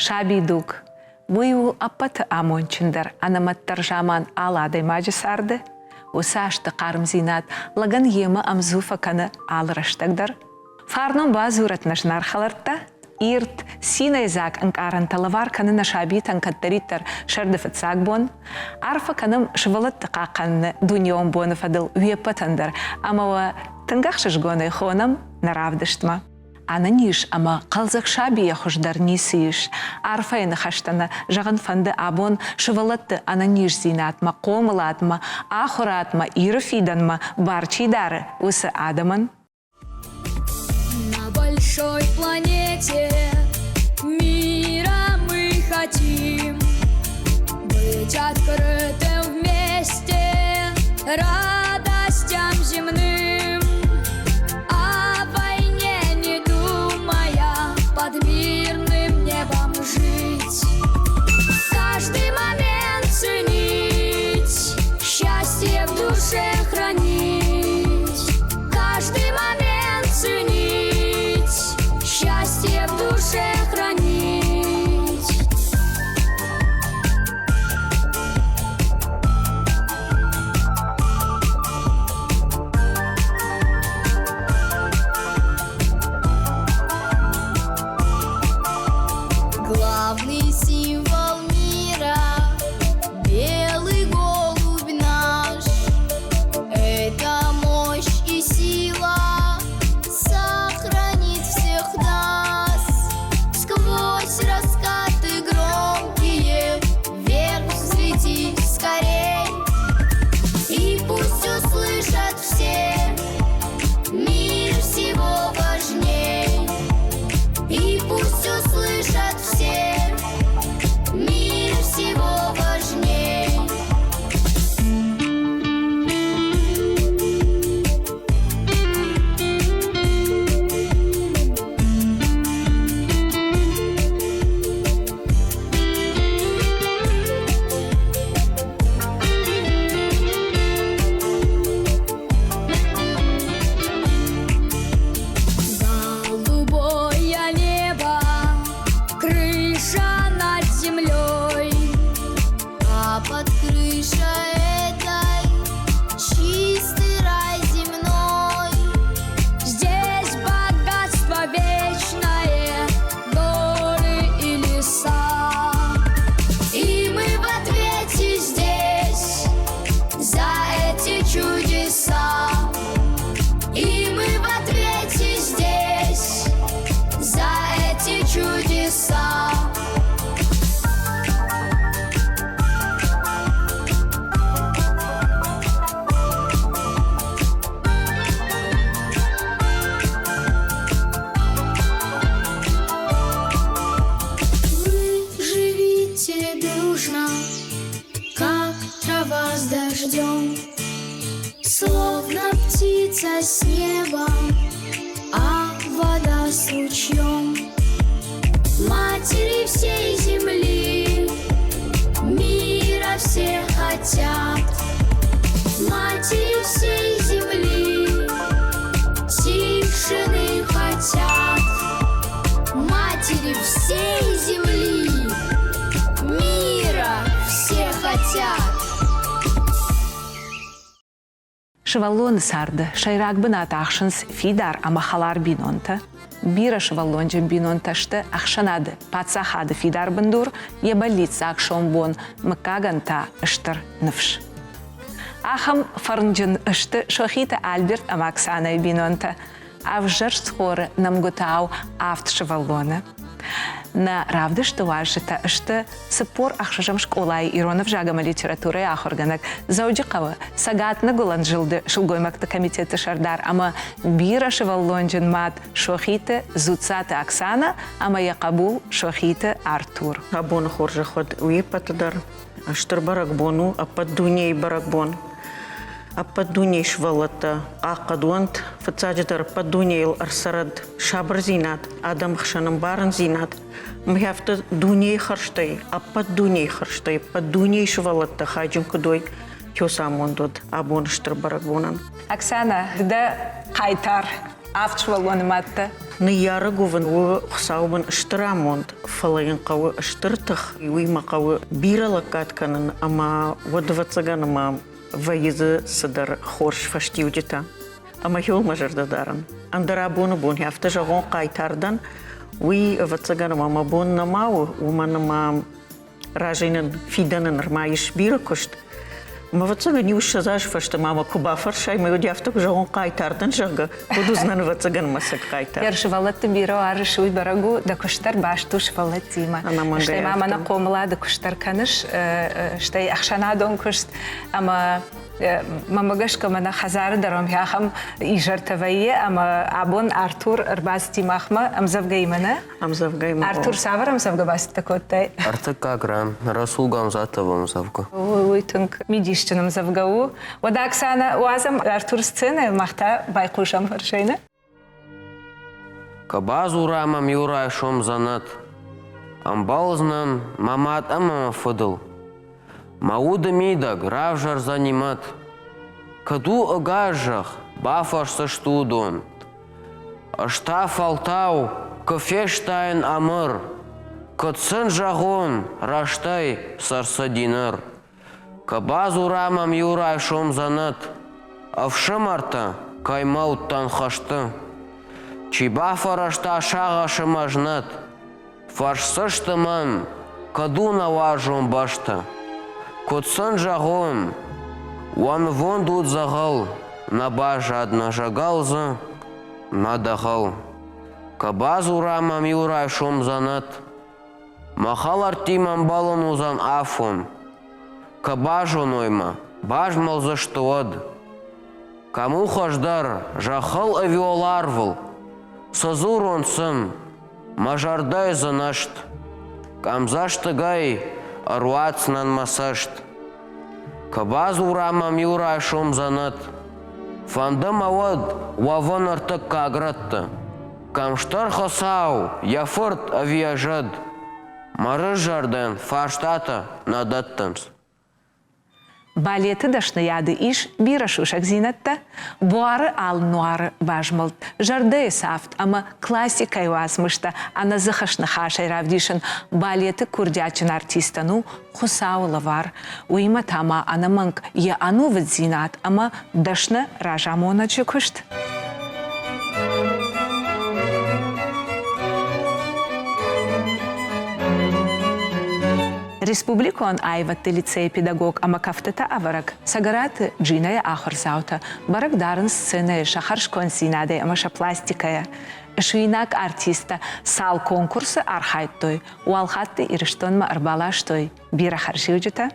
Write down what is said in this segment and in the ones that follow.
шабидук. Быйу аппаты амончындар, анаматтар жаман аладай мажысарды. Усашты қарым зинат, лаган емі амзуфа каны алыраштагдар. Фарнон базурат нашнар халарта, ирт синайзак анкаран талавар каны нашабит анкаттариттар шардыфыцак бон. Арфа каным шывалатты қақанны дуньон боны фадыл уепатандар, амава тынгақшыш гоны хонам наравдыштма. Аны ниш, ама қалзақ шабия хұждар несіш. Арфайны хаштана жағын фанды абон шывалатты аны ниш зинатма, қомылатма, ахуратма, ирыфиданма, барчидары усы адамын. На большой планете мира мы хотим быть открытым вместе радостям земным. О войне не думая, под мирным небом жить. Каждый момент ценить, счастье в душе хранить. Каждый момент ценить, счастье в душе хранить. Главный символ мира — белый голубь наш. Это мощь и сила сохранит всех нас. Сквозь раскаты громкие вверх взлети скорей. И пусть услышат все, мир всего важней. И пусть услышат все, мир всего важней. Голубое небо, крыша над землей, а под крышей этой чистый рай земной. Здесь богатство вечное, горы и леса, и мы в ответе здесь за эти чудеса. И мы в ответе здесь за эти чудеса. Вы живите дружно, как трава с дождем, словно птица с неба, а вода с ручьем. Матери всей земли мира все хотят. Матери всей земли тишины хотят. Матери всей земли мира все хотят. Шываллон сарды, шайрак бына тахшынс фидар амахалар бинонта. Бира шываллонжен бинонташты ахшанады, пацахады фидар бындур, ебалица акшомбон, мыкаганта ыштыр нывш. Ахам фарнжен ышты шохита Альберт амаксана бинонта. Авжар схоры намгутау авт шываллона. На равдышты важыта ышты сыпор ахшажам школай иронов жагама литературы ахорганак заудикава сагатны гулан жылды шылгоймакты комитеты шардар, ама бира шываллонжен мат шохиты зуцаты Оксана, ама якабул шохиты Артур. Абон хоржа ход уепатыдар, аштыр баракбону, апад дуней баракбон. Ападуней швалата, ақадуант, фацаджатар падунейл арсарад шабр зинат, адам хшанам баран зинат. Мхяфта дуней харштай, ападуней харштай, падуней швалата хаджим кудой, кёсамондот, абон штр баракбонан. Оксана, да кайтар Афт шваллоны матта. Нияра гуван у хсаубан штрамонт фалаин кавы штыртах уй макавы биралакатканын ама водвацаган ама вайзы садар хорш фаштиудита. Ама хил мажардадаран. Андара буну бун яфта жагон кайтардан уй вацаган ама бун намау уман ама ражинен фиданен рмаиш биракушт. Ма вацага не ушазаш фашта мама куба фаршай ма яфта жагон кайтардан жага будузнан вацаган масак кайтар. Яр швалатты биро ары шуй барагу да куштар башту швалатима. Штай мама на комла да куштар каныш, штай ахшанадон кушт, ама мамагашка мана хазар даром яхам ижартавайе, ама абон Артур рбасти махма амзавгаймана. Амзавгаймана. Артур савар амзавгабаст такоттай. Артык Кагран, Расул Гамзатовым завгу. Уйтунг мидишчиным завгау. Ода Оксана уазам Артур сцена махта байкушам фаршайна. Кабаз урамам юрай шом занат. Амбалзнан мамат амама фыдыл. Мауда мидаг равжар занимат. Каду агажах бафаш саштудон. Ашта фалтау кафештайн амыр. Катсын жагон раштай сарсадинар. Кабаз урамам юрай шом занат. Авшым арта каймауттан хашты. Чибафа рашта шага шымажнат. Фаршсыштыман каду наважон башта. Котсын жагон уан вон тут загал. Набажа адна жагалзы надагал. Кабаз урамам юрай шом занат. Махалар тимам балон узан афон. Кабажон ойма бажмал заштуад. Кому хождар жахал авиоларвал. Сазур он сын мажардай занашт. Камзаштыгай аруацнан масашт. Кабаз урамам юрай шом занат. Фандам авад ваван артык кагратты. Камштар хасау яфырт авиажад. Мары жарден фаштата надаттанс. Балеты дашны яды иш бира шушак зинатта, буары ал нуары бажмалт, жарды сафт, ама классикай вазмышта, ана зыхашны хашай равдишын, балеты курдячин артистану хусаула вар. Уйма тама ана манг я ану вад зинат, ама дашны ражамона чекушт. Республикон айватты лицей педагог амакафтата аварак, сагараты джиная ахарсаута, барагдарын сцены шахаршкон синады амаша пластикая. Шуинак артиста сал конкурсы архайттой, уалхатты ириштонма арбалаштой, бира харшиуджита.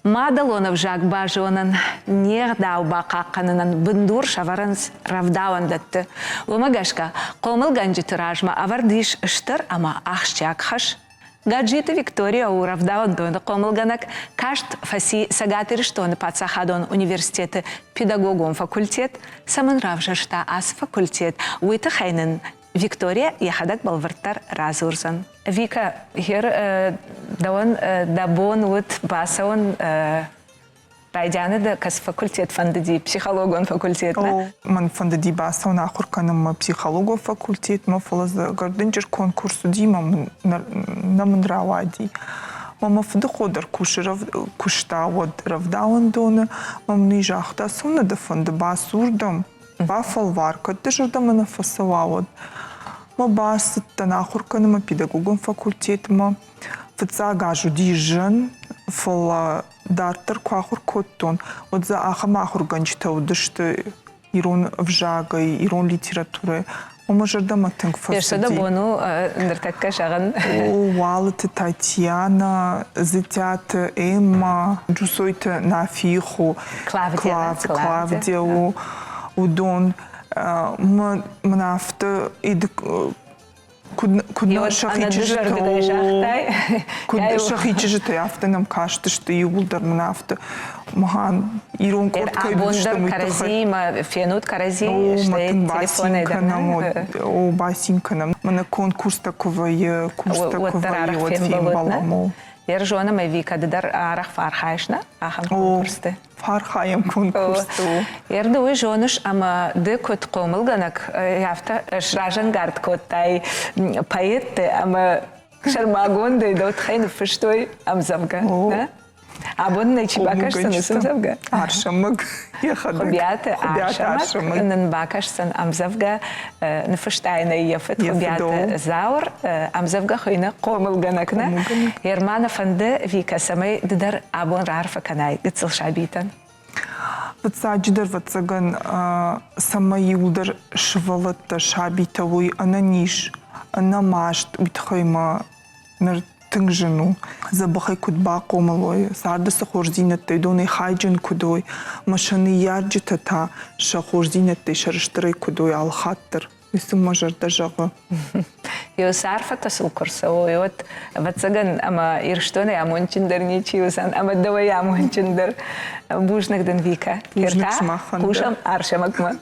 Мадалонов жак бажонын неғдау бақаққанынан бұндур шаваранс равдауандатты. Умагашка қомылған житыражма авардиш ыштыр, ама ақшчак хаш. Гаджиты Виктория у равдауандоны қомылганак кашт фаси сагатырыштоны пацахадон университеті педагогом факультет, самын равжашта ас факультет уйты хайнын Виктория яхадак балварттар разурзан. Вика, хер даон дабон вот басаон райдяны да кас факультет фандыди, психологон факультет, да? Ман фандыди басаон ахурканым психологов факультет, ма фалаз гарденчер конкурсу дима намын равади. Мама фды ходар кушта вот равдаун доны, мам нижахта сона да фанды басурдам. Бафалварка, ты же там на фасовал. Ма бас танахурканым педагогом факультет, ма фцагажу дижен, фала дартер квахур коттон. Вот за ахамахур ганчта удышты ирон вжага, ирон литературы. Мама жардама тенк фасоди. Ешта да бону нартакка шаган. Валыты Татьяна, зятята Эмма, джусойта Нафиху, Клавдия. Удон, манафта и кудна шахичижите афта нам кашта что юлдар манафта махан ирон котка абондар каразима фенут карази что телефоны да о басинка нам мана конкурс такой вот фильм баламол Ержона май Вика дар арах фархайшна ахам конкурсты. Фархаем конкурсту. Ерду жонуш ама ды кот комылганак яфта шражан гард коттай поэты ама шармагонды дот хайн фыштой амзавга. Абон на чебакашсан амзавга. Аршамаг яхадак. Хобиаты аршамаг нан бакашсан амзавга нфыштайна яфет хобиаты заур амзавга хойна комылганакна. Ермана фанды Вика самай дар абон рарфа канай гыцыл шабитан. Ватсаджидар ватсаган самаюлдар швалатта шабитавой ананиш анамашт битхайма нар тынгжину забахай кудба комалой сардасы хорзинаттай доны хайджин кудой машаны ярджитата шахорзинаттай шарыштырай кудой алхаттыр исым мажарда жағы. Йосарфа тасыл курса, вот ватсаган ама ирштоны амончиндар ничиусан, ама давай амончиндар бужнагден Вика. Бужнак шмахан. Кушам аршамакма.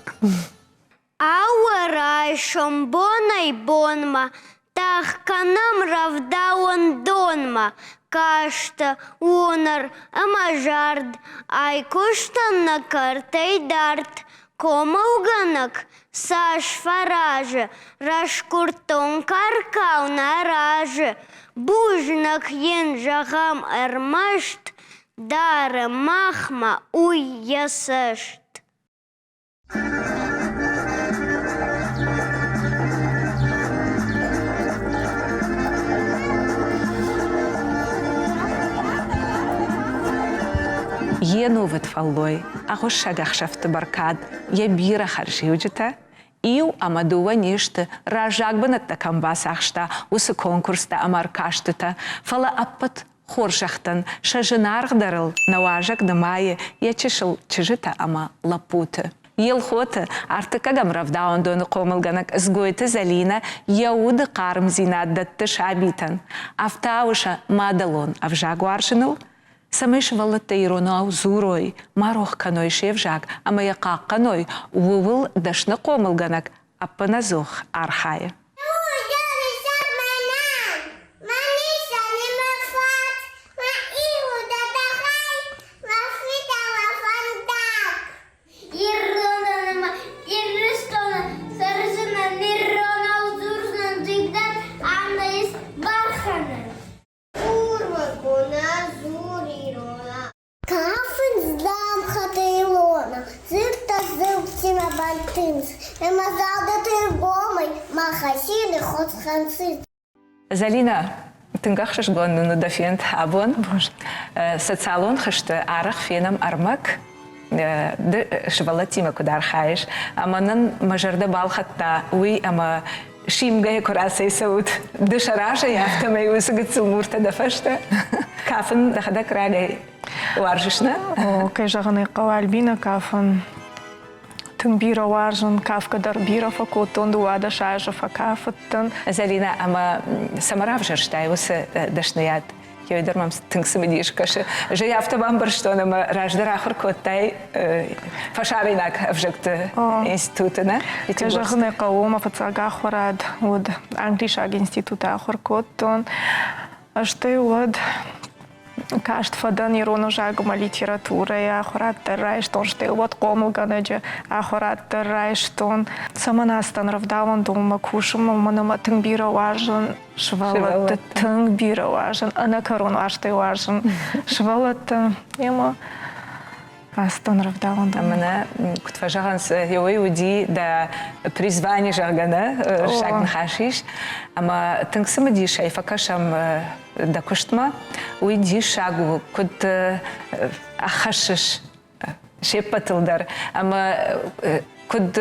Ауарай шомбонай бонма, тахканам равдаун донма, кашта унар амажард, ай куштан на картай дарт, комауганак, саш фараже, рашкуртон каркау нараже, бужнак ен жагам эрмашт, дара махма уй ясашт. Ену витфаллой, агош шагах шафты баркад, я бира харжиуджита, иу амадува ништы, ражак бынатта камбас ахшта, усы конкурста амаркаштыта, фала аппат хоршахтан, шажынаргдарыл, наважак дымайы, я чешыл чижита ама лапуты. Елхоты, артыкагам равдаун доны комылганак сгойты Залина, яуды қарым зинаддатты шабитан. Автауша мадалон авжагу аршыныл, Самыш валатта иронау зурой, марох каной шевжак, ама яқақ каной, увыл дашны комылганак, аппаназух архая. Залина, тынгахшаш гонну дафент абон, социалон хашты арах фенам армак, швалатима кудар хайш, аманан мажарда балхатта, уй ама Шимгая курасей саут. Дышараша яфта мэй усагат сумурта дафашта. Кафан дахада крагай варжишна. О, кай жаганы кавальбина кафан. Тын бира варжын, кафкадар бира факутон, дуада шайжа факафаттан. Зарина, ама самаравжар штай усы дашнаят. Йойдар мам тыңсымыдиш кашы. Же яфта бамбар что нама раждар ахыр коттай фашаринак авжыкты институтына. Кай жаганы каума фацага хурад, вот англишаг института ахыр коттон. Ашты вот Кажд фадан ирону жагума литература, и ахурат райштон, что вот комулганаджа, ахурат райштон. Саманастан равдаван дома кушама, манама тыңбира важен, швалата тыңбира важен, анакарон ашты важен, швалата, ема астан равдаван дома. Амана кутважаганс йой уди да призвание жагана шагн хашиш, ама тыңсымы дишай факашам да куштма, уйди шагу, куд ахашиш шепатылдар, ама куд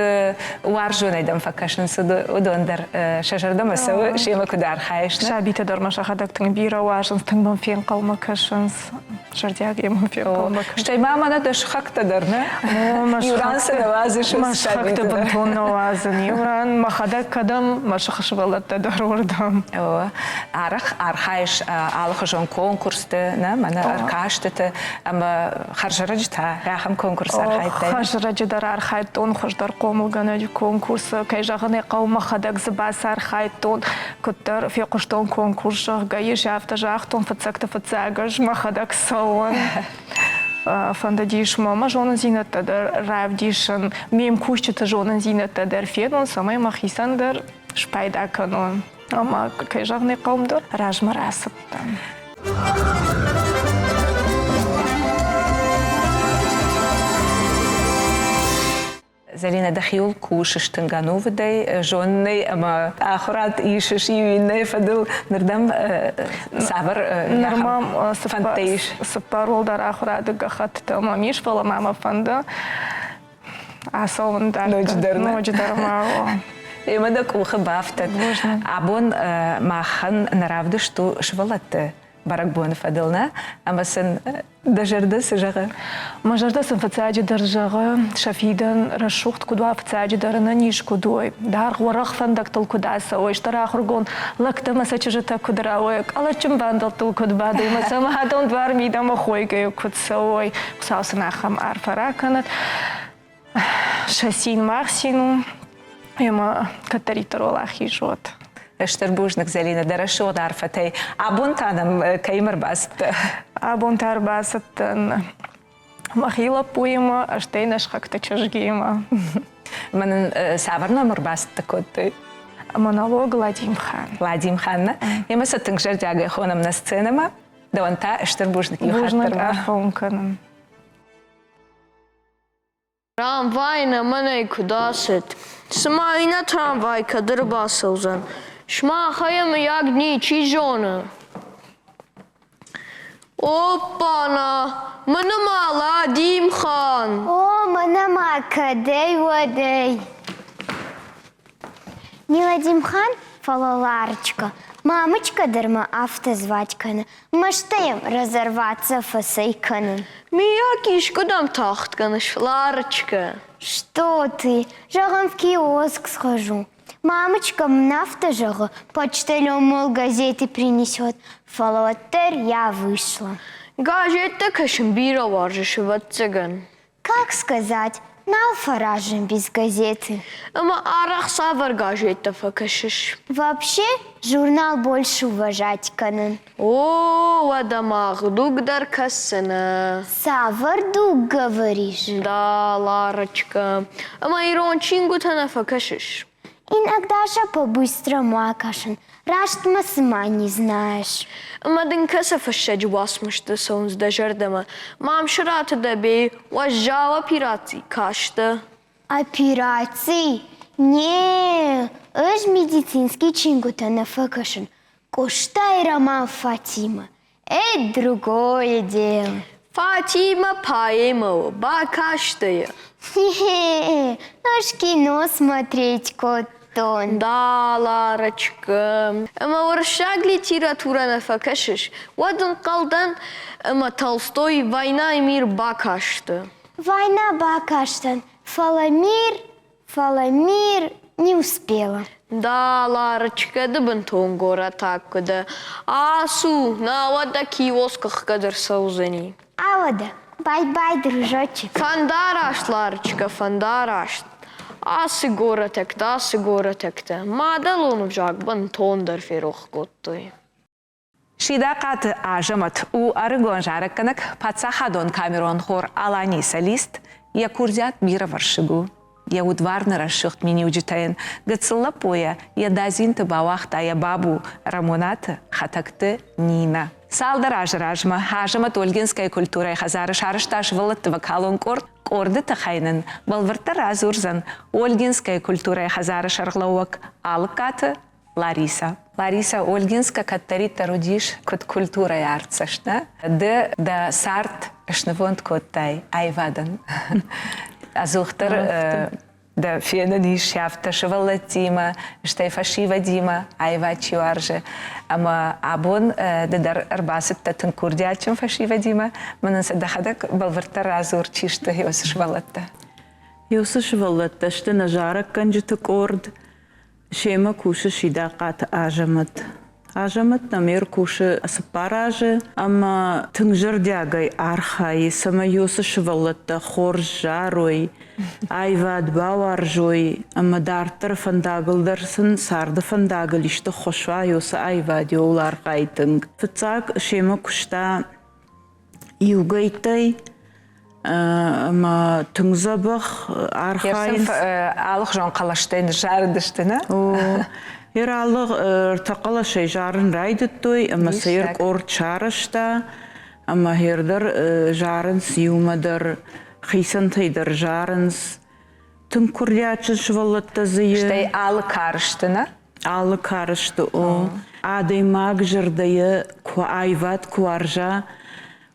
уаржунайдам факашын суду удондар шажардама сау шема куд архаишна. Шабита дармаша хадак тыңбира важен, тыңбам фен қалма кашынс, жардяг ема фен қалма кашынс. Штай мамана да шхактадар, не? Юрансы навазишус Машхакта бантон навазын, юран махадак кадам, машахашвалатта дарордам. Арах архаиш алхажон конкурсты, не? Мана аркаштыты, ама харжараджта, рахам конкурс архайтай. Харжарадждар архайтон, хождар комулганаджи конкурсы, кай жаганы қаума хадак зыбас архайтон, куттар фекуштон конкурсах, гаиш автожахтон, фацакта фацагаж, махадак салон. Фандадиш мама жонын зинаттадар, равдишын, мем кушчыты жонын зинаттадар фенон, самай махисандар шпайда канон. Ама кай жагны қауымдар ражмарасыптан. Зарина дахиул кушаш тынганувдай, жонный, ама ахурат ишиш юинный фадыл нырдам савар Нырмам фантейш. сапаролдар ахурады гахатты мамиш фала мама фанда. Асовын ночдарма. Ема да куха бафтат. Абон махан наравды что швалатты. Баракбон фадылна, ама сын дажарды сыжағы. Мажарда сын фацаджи даржағы, шафидан рашухт кудва фацаджи дарына ниш кудой. Дар ғуарақ фандак тыл кудаса, ой, штара хургон лакта масачыжыта кудара, ой, алачым бандал тыл кудбады, масама хатон двар мидама хойгаю кудса, ой, кусаусын ахам арфараканат. Шасин махсину, ема катаритарол ахижот. Штарбужник Зарина, дарашо дарфатай. Абон танам каймар баст. Абон тар басаттан махила пуема, аштейна шхакта чажгима. Манын савар номер баст такой. Монолог Ладим хан. Ладим ханна. Ема сатынг жардяга хонам на сценама, да он та штарбужник юхаттарма. Афонканам. Tramvayna manay kudaset. Smaina tramvay kadır basılzan. Şma hayam yagni çijona. Опана, манама Ладим хан. О, манама кадей водей. Не Ладим хан, фалаларочка. Мамочка дарма автозватькана. Маштаем разорваться фасейканом. Мияки кудам тахтканыш, Ларочка. Что ты? Жагом в киоск схожу. Мамочка на автожага почтальон, мол, газеты принесет. Фалатер, я вышла. Газета кашем бира варжишь в цыган. Как сказать? Нафаражем без газеты. Ама арах савар газета факашиш. Вообще, журнал больше уважать канон. О, вадамах, дугдар кассана. Саварду говоришь. Да, Ларочка. Ама ирон чингутана факашиш. Иногда же по-быстрому акашен. Раштма сама не знаешь. Ама дынкаса фашаджи васмышты соунз да жардама. Мам шарата да бей, вазжава операции кашта. Операции? Не, эш медицинский чингутана факашен. Коштай роман Фатима. Это другое дело. Фатима Паемова, ба каштая. Хе-хе, наш кино смотреть, кот. Тон. Да, Ларочка. Эма воршаг литература на факашиш. Ваден қалдан эма Толстой «Война и мир» бакашты. Война Бакаштан. Фаламир не успела. Да, Ларочка, да бентон гора так да. Асу, на вада киосках кадр саузани. Авода. Бай-бай, дружочек. Фандараш, Ларочка, фандараш. Асы гора текта. Мадалону жак бентон дар ферох готтой. Шида қаты ажымыт у арыгон жарыққынық патсахадон камерон хор алани солист, я курдят мира варшигу. Я удварны расшихт мини уджитаен. Гацылла поя, я дазинты бавахта, я бабу рамонаты, хатакты Нина. Салдар ажражма, ажымыт ольгинская культура, хазары шарышташ вылытты вакалон корды тахайнын, балвырта разурзан, ольгинская культура, хазары шарглауак, алыкаты Лариса. Лариса Ольгинска каттарита рудиш кот культура ярцашна. Да сарт шневонт коттай айвадан. Азухтар да фенани шафта шевалатима, штейфа шива дима, айва чуарже. Ама абон дар арбасит татын курдячим фашива дима, манан садахадак балварта разур чишта йос швалатта. Йос швалатта ште нажарак канжитак орд. Шема куша шидақат ажамат. Ажамат намер куша сапаражы, ама тыңжырдягай архай, сама йосы шывалатта хорж жарой, айвад бауаржой, ама дартыр фандагылдарсын сарды фандагалишты хошва йосы айвад йол архайтынг. Фыцак шема кушта югайтай, ама тыңзабах архайын. Алық жон қалаштайын жардыштыны? Иралық тақала шай жарын райдыттой, ама сайыр орд шарышта, ама хердір жарын сиумадар, хисантайдар жарынс, тым күрдячын швалатта зайы. Штай алы карыштыны? Алы карышты о. Адай маг жырдайы айват куаржа,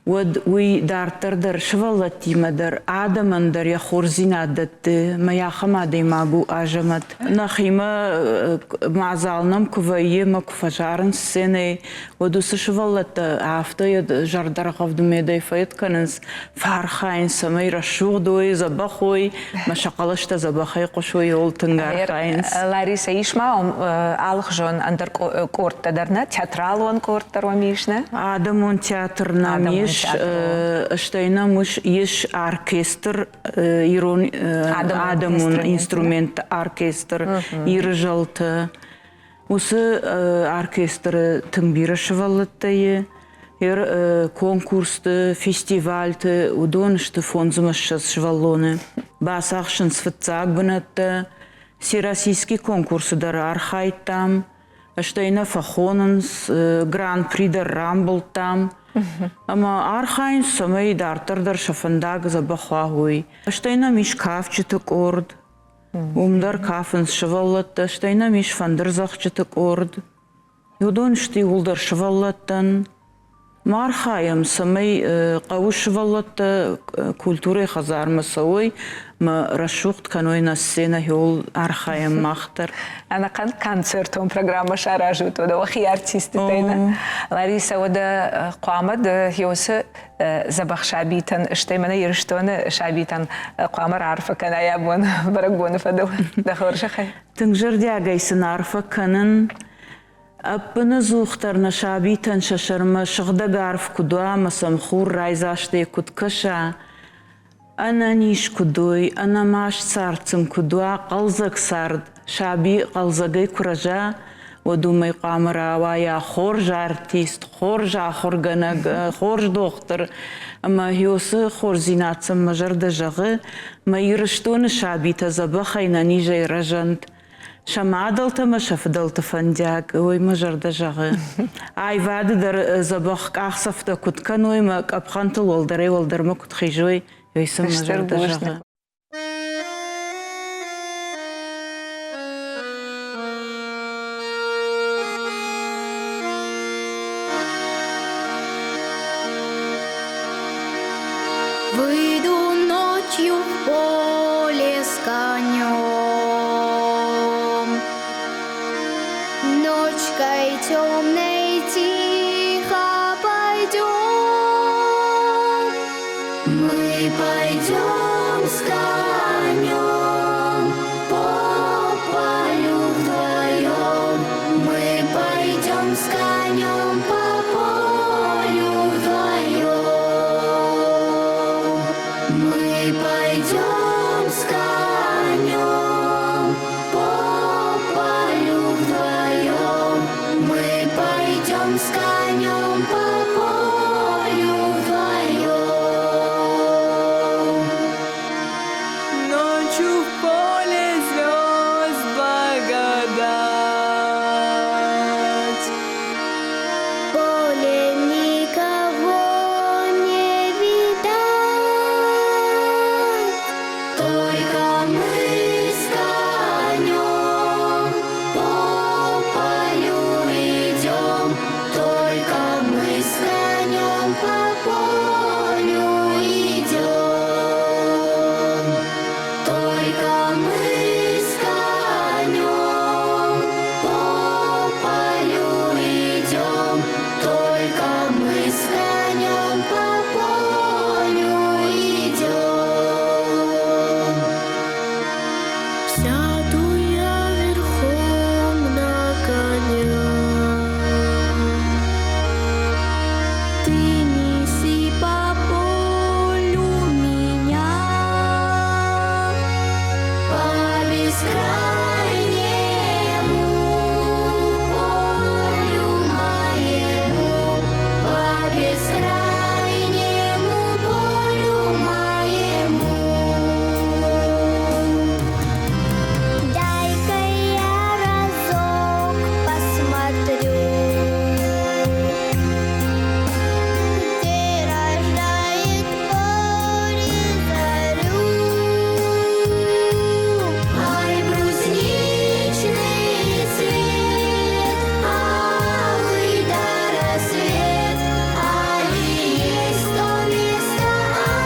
Уад уи дартардар швалатимадар, адамандар я хорзинадатты, маяхамадай магу ажамат. Нахима мазалнам кувайема куфажарн сцены, уадусы швалата афта яд жардарахавдумедай файтканынс, фархайн самай рашугдой, забахой, машакалашта забахай кошой олтынгархайнс. Лариса ишма алық жон андар корттадарна, театрал он корттар омишна? Адамон театр намиш, штайна муш еш оркестр, адамон инструмент оркестр, иржалты. Усы оркестры тымбира шывалаттайы, конкурсты, фестивальты, удонышты фонзымашшас шываллоны. Басақшын сфытцак бынатты, всероссийский конкурсыдар архайттам, штайна фахонынс, гран-придар рамблтам. Ама архайн самай дартардар шафандаг забахуагуй. Штайна миш кафчитык орд. Умдар кафынс шываллатта. Штайна миш фандырзахчитык орд. Юдон шти улдар шываллаттан. Мархаям самай қауы шываллатта культуры хазармасауй. Ма рашуқт каной на сцена хол архаям махтар. Она концертом программа шаражу туда вахи артисты тайна. Лариса ода قامد هيوس زبخ شعبيتن اشتيمنا يرشتون شعبيتن قامر عارفة كان يابون برقون فدو دخور شخي. تنجر دي عجيسن عارفة كانن أبنا زوخترنا شعبيتن ششرما شغدا عارف كدوا مسمخور رايزاشتي كد كشا أنا نيش كدوي أنا ماش سارتم كدوا قلزك سارد شعبي قلزقي كرجا ودومي قامرا ويا خورج ارتيست خورج خورغنق خورج دكتور اما هيوس خورزيناتم مجر دجغ ما يرشتون شعبي تزبخينا نيجي رجنت شمعدلت ما شفدلت فنداك وي مجر دجغ اي واد در زبخ اخسفت كنت كانوي ما ابخنت والدر ما كنت خيجوي يسم مجر دجغ Выйду ночью в поле с конем. темной тихо пойдем. Мы пойдем с конем по полю вдвоем. Мы пойдем с конем по полю вдвоем. Мы пойдем с конем по полю вдвоем. Мы пойдем с конем по полю вдвоем. Ночью в поле звезд благодать. Поле никого не видать, только мы с конем по полю идем, только мы с конем по полю идем, только мы с конем по полю идем, только мы с конем по полю идем. Сяду я верхом на коня, ты неси по полю меня, по бескрайнему полю моему, по бескрайнему полю моему. Дай-ка я разок посмотрю, где рождает поле зарю. Ай, брусничный цвет, алый до рассвет, али есть то место,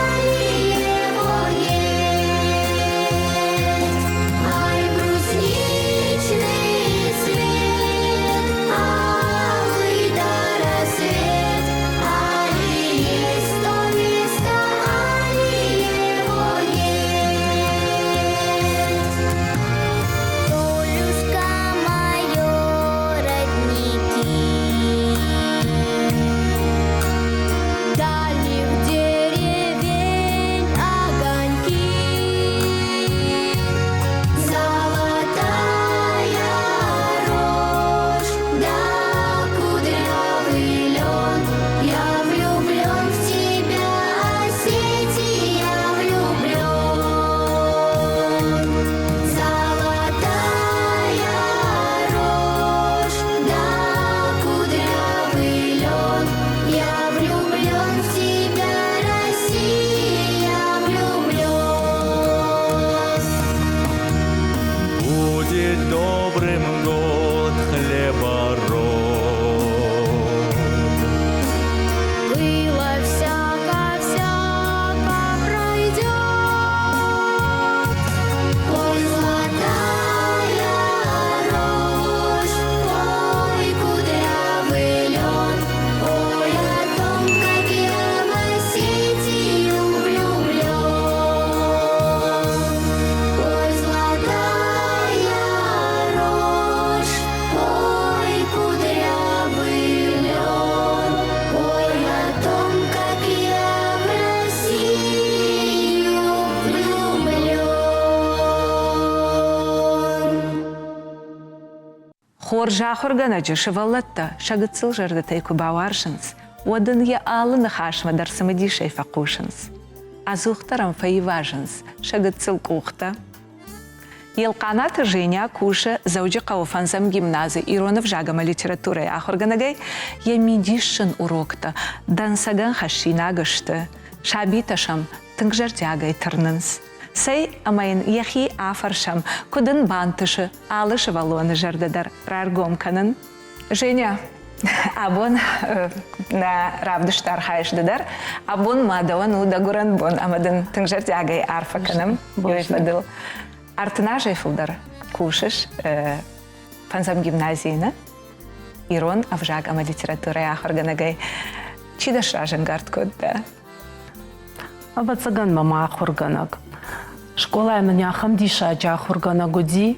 али его есть. Ай, брусничный цвет, алый до рассвет, али есть то место, али его есть. Полюшка моё, родники, дальних деревень огоньки, золотая рожь да кудрявый лен. Я влюблен в тебя, Осетия, я влюблен. Золотая рожь да кудрявый лен. Я влюблен в тебя, Россия, я влюблен. Будет добрым год хлебород. Было всяко-всяко пройдет. Ой, золотая рожь, ой, кудрявый лен, ой, о том, как я в Осетию влюблен. Ой, золотая рожь, ой, кудрявый лен, ой, о том, как я в Россию влюблен. Хор жахорганаджы шываллатта шагыцыл жарды тайку баваршынс, одын я алыны хашма дарсымы дишей факушынс. Азухтарам фаиважынс, шагыцыл кухта. Елканат Женя Куша зауджи кауфансам гимназии Иронов жагама литературой ахорганагай я медишын урокта, дансаган хашина гышты, шабиташам тынгжартягай тырнынс. Сей амайын яхи афаршам, кудын бантышы, алышы валуаны жардыдар раргомканын. Женя, абон на равдыштар хайшдыдар, абон мадаван удагуран бон, амадын тынгжартягай арфаканым. Юйфадыл. Артына жайфылдар кушыш фансам гимназийны. Ирон авжаг ама литература ахорганагай. Чидаш ражангард кодда? Абацаган мама ахорганаг. Школа меня хамдиша джахургана годи,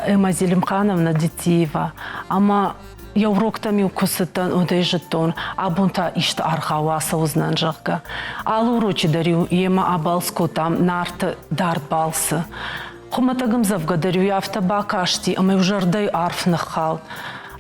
Эмма Зелимхановна Детиева. Ама я уроктами укусытан удежетон, абунта ишта архаваса узнанжага. Алу ручи дарю, ема абалско там нарт дарт балсы. Хуматагам завгадарю, я автобакашти, ама ужардай арф нахал.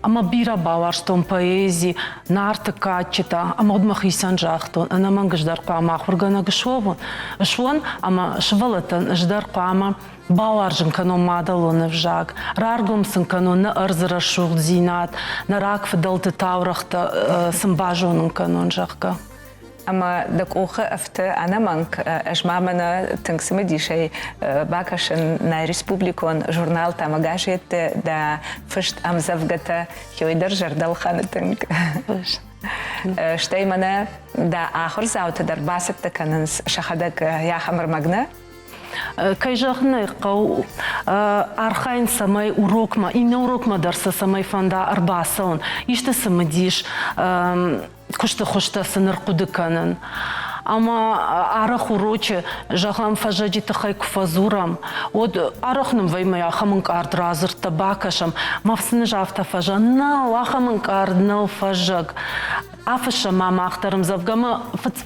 Ама бира баварштон поэзии, нарты качета, ама одмах исанжахтон, ана мангаждарка ама ахургана гшовон. Швон, ама швалатан ждарка ама баваржын кано мадалон вжаг. Раргумсын кано на арзарашух зинат, на ракф далты таврахта сымбажонын канон жахка. Ама дак оха афта анаманг ажмамана тыңсымы шей бакашын на республикон журнал тамагашет да фышт амзавгата хойдар жардалханы тынг. Штеймана да ахыр зауты дар басыпты канынс шахадак яхамыр магна. Кайжахны қау архайн самай урокма, имя урокма дарса самай фанда арбасон. Иште самадиш кушта сыныр кудыканын. Ама арах уроче жахам фажаджиты хайку фазурам. От арахным ваймая хамынк ард разыр табакашам. Мавсыны жафта фажан, нау ахамынк ард нау фажаг. Афыша мама ахтарым завгама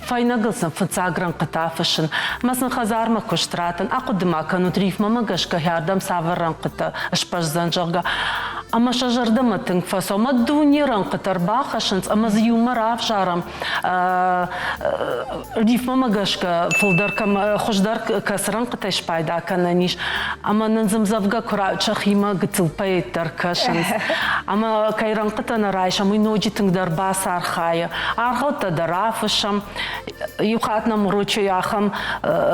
файнагылсын фыцагран қыта афышын. Масын хазарма куштратын, ақудыма канутриф мама гашка ярдам саваран қыта ашпажзан жага. Ама шажардыма тынг фасо, ама дуниран қытар бақашынс, ама зюмар афжарам. Риф мама гашка фылдаркам хождар касыран қыта шпайда кананиш. Ама нанзым завга кура чахима гытылпай таркашынс. Ама кайран қыта нарайш, ама иножи тынгдар бас арха. Архалта дарафышам, юхатнам урочу яхам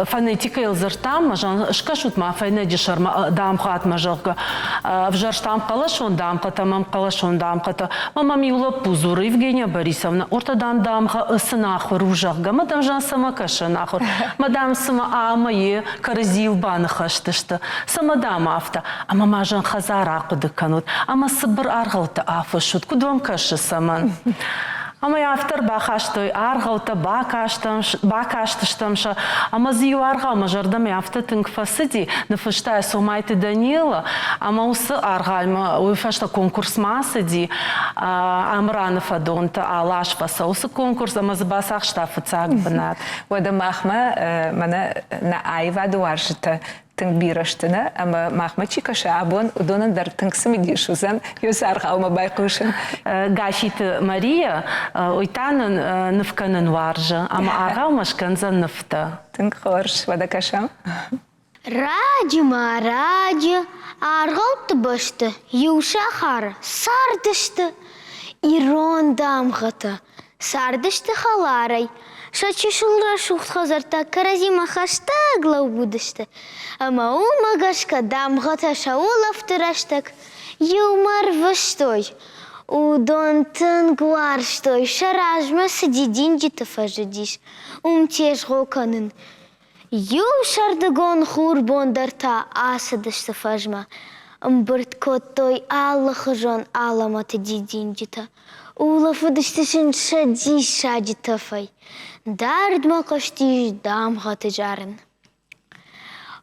фонетика илзыртам, мажан шкашут ма файнеди шарма дамхат мажалга. Вжарштам калашон дамхата, мам калашон дамхата. Мама мила пузур Евгения Борисовна, ортадан дамха сынахыр ужалга. Мадам жан сама кашанахыр. Мадам сама амае каразил банахаштышты. Сама дам афта. Ама мажан хазара кудыканут. Ама сыбыр архалта афышут. Кудвам кашы саман. Ама автор бахаштой аргалта бакаштыштамша, ама зию аргал мажардами автотынг фасиди на фаштая сумайты Данила, ама усы аргальма уйфашта конкурс масиди, амрана фадонта алаш фаса усы конкурс, ама забасах штафы цаг бнат. Вода махма мана на айва дуаржита. Тынг бираштына, ама махма чикаша абон удонан дар тынг сымидишузан, юсарха алма байкушын. Гашиты Мария, уйтанын нывканын варжы, ама аргал машканзан нывта. Тынг хорш, вада кашам? Раджима, раджи, аргал тыбышты, юшахар, сардышты, ирон дамғыты, сардышты халарай. Шачишулра шухтхазарта каразима хаштагла будышты. Ама умагашка дамгата шаулав тыраштак. Юмар выштой. Удон тынгуарштой. Шаражма сидидинджита фажидиш. Умтеж гоканын. Ю шардагон хурбондарта асадышты фажма. Мбырт коттой аллахажон аламаты дидинджита. Улаф выдыштышын шади шади тафай. Дардма каштиш дамгаты жарын.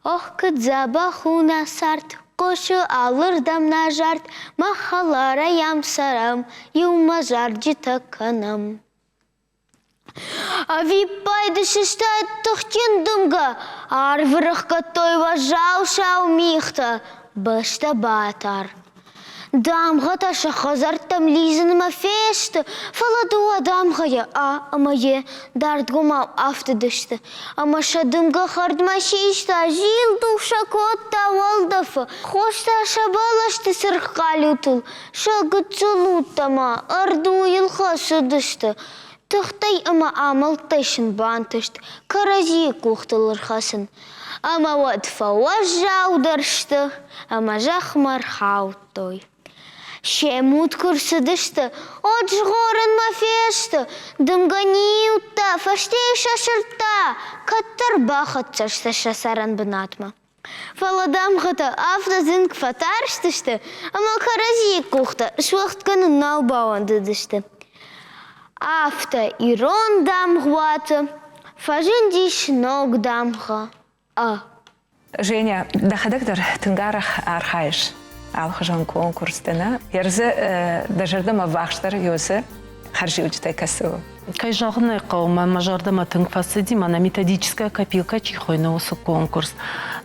Ох, кыдзаба хуна сарт, кошу алыр дамна жарт, махалара ям сарам, юма жарджи таканам. Ави пайдышы штат тухтин думга, арвырых катой важау шау михта, башта батар. Дамгата шахазартам лизаныма фешті, фаладуа дамгая, амае дардгума автодышты. Ама шадымга хардмашишта, жил душа котта валдафа, хошта шабалашты сырхкалютыл, шагыцулутама, арду илха судышты. Тұхтай ама амалтайшын бантышты, карази кухтылырхасын. Ама ватфа важаударшты, ама жахмар хаутой. Шемут курсыдышты, от жғорын мафешті, дымганиутта, фаштей шашырта, каттар бақыт чашта шасаран бынатма. Фаладамхата автозинк фатарштышты, ама карази кухта, швахтканы наубауан дыдышты. Авто ирон дамгвата, фажиндиш ног дамха. Женя, дахадактар тынгарах архаиш. Алхажан конкурстына. Ярзы дажардама вахштар юсы харжи учтай касу. Кайжағынай қауыма мажардама тыңфасы мана методическая копилка чихойна осы конкурс.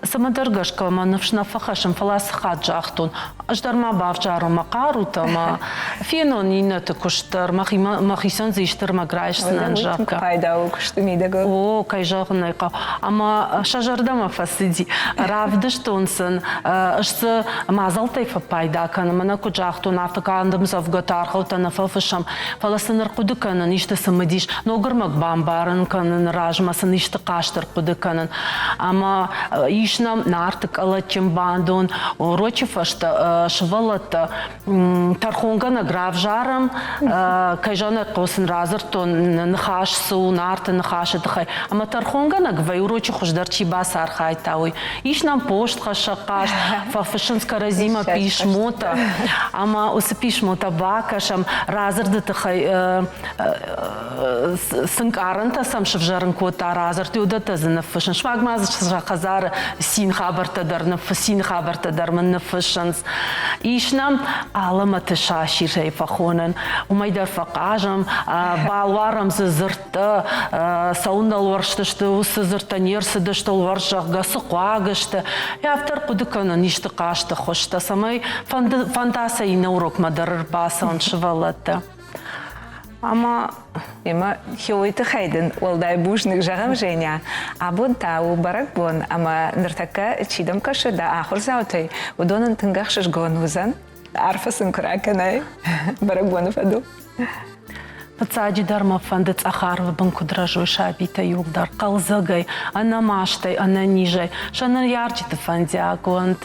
Самадаргашка манывшна фахашым фаласы хат жақтун. Аждарма бавжару мақарутама. Фенон инаты күштір, махисан зиштір маграйшсынан жаққа. Пайдау күшті мейдегі. О, кайжағынай қау. Ама шажардама фасыди. Равдыштонсын, ұшсы мазалтай пайда каны. Мана күджақтун автокандым завгатар қаутана фафышам. Фаласыныр құдыканын ішті сымыдиш. Ногырмак бамбарын канын, ражмасын ішті қаштыр құдыканын. Ама ишнам нартык алачым бандон, рочифашта швалата тархонгана гравжарам, кайжана қосын разыртон нахашсу, нарты нахашы дыхай. Ама тархонгана гвай урочи хуждарчи бас архай тауй. Ишнам поштха шақаш, фафышынска разима пишмота. Ама осы пишмота бакашам разырды тыхай сынкарынта сам шывжарын кота разырты удата зынафышын. Швагмазы шақазары син хабартадар, син хабартадар мынафышынс. Ишнам аламаты шаширей фахонын. Умайдар фақажам, балварам зырты, саундал варштышты, усы зырта нерсыдышты, варшақ гасы қуагышты. Автор құдыканы ништы қашты қошты. Самай фантаса ина урок мадарыр басан шывалатты. Ама хеуйты хайдын, олдай бушник жағам Женя. Абун тау барак бон, ама ныртака чидам кашы да ахыр заутай. Удонын тыңгақ шышгон узан. Арфасын күраканай. Барак бону фаду. Пацади дарма фандыц ахарвы бын кудражой шабита юлдар. Қалзагай, ана маштай, ана нижай. Шанар ярчиты фандиагонт.